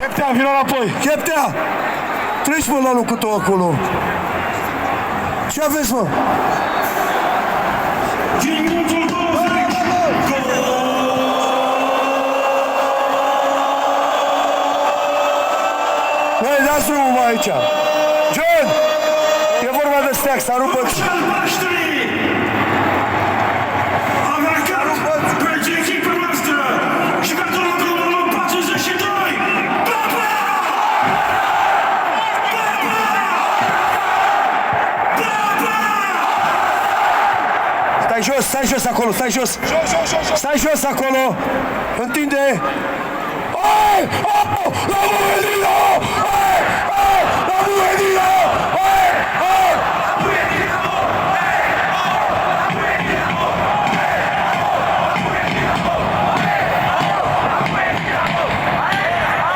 Cheptea, vină înapoi! Cheptea! Treci, mă, la locul tău acolo! Ce aveți, mă? Minutul 20! Băi, dați drumul, mă, aici! John! E vorba de steag, să arupă! Marcel Baștrii! A marcat pentru echipa noastră! Jucătorul cu numărul 42! Papa! Stai jos, stai jos acolo, stai jos! Stai jos acolo! Întinde! Oh! Oh!